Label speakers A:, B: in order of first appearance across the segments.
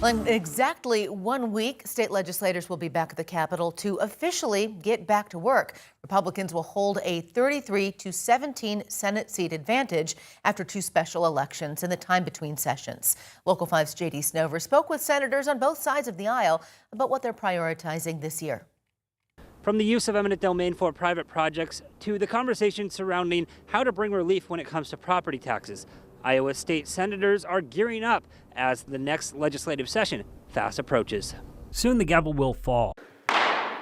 A: Well, in exactly 1 week, state legislators will be back at the Capitol to officially get back to work. Republicans will hold a 33-17 Senate seat advantage after two special elections in the time between sessions. Local 5's JD Snover spoke with senators on both sides of the aisle about what they're prioritizing this year.
B: From the use of eminent domain for private projects to the conversation surrounding how to bring relief when it comes to property taxes, Iowa state senators are gearing up as the next legislative session fast approaches. Soon the gavel will fall,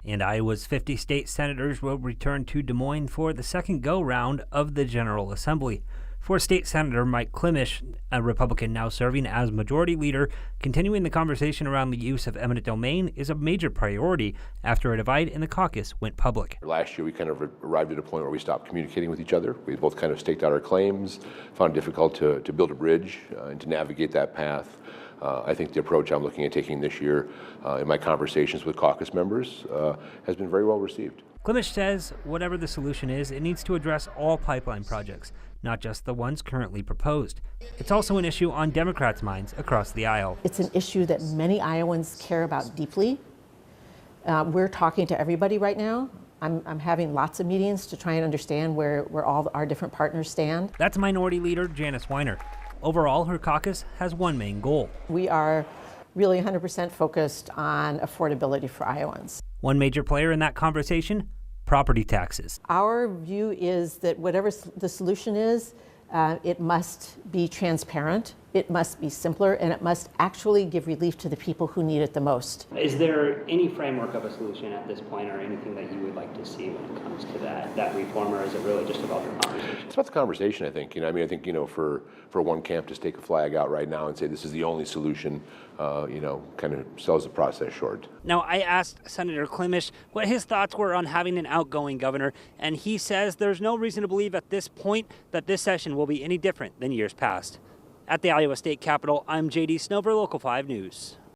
B: and Iowa's 50 state senators will return to Des Moines for the second go-round of the General Assembly. For State Senator Mike Klimisch, a Republican now serving as Majority Leader, continuing the conversation around the use of eminent domain is a major priority after a divide in the caucus went public.
C: Last year, we kind of arrived at a point where we stopped communicating with each other. We both kind of staked out our claims, found it difficult to build a bridge and to navigate that path. I think the approach I'm looking at taking this year in my conversations with caucus members has been very well received.
B: Klimisch says whatever the solution is, it needs to address all pipeline projects, not just the ones currently proposed. It's also an issue on Democrats' minds across the aisle.
D: It's an issue that many Iowans care about deeply. We're talking to everybody right now. I'm having lots of meetings to try and understand where all our different partners stand.
B: That's Minority Leader Janice Weiner. Overall, her caucus has one main goal.
D: We are really 100% focused on affordability for Iowans.
B: One major player in that conversation, property taxes.
D: Our view is that whatever the solution is, it must be transparent, it must be simpler, and it must actually give relief to the people who need it the most.
B: Is there any framework of a solution at this point, or anything that you would like to see when it comes to that reform, or is it really just about the conversation?
C: It's about the conversation, I think. I think for one camp to stake a flag out right now and say this is the only solution, kind of sells the process short.
B: Now, I asked Senator Klimisch what his thoughts were on having an outgoing governor, and he says there's no reason to believe at this point that this session will be any different than years past. At the Iowa State Capitol, I'm JD Snover, Local 5 News.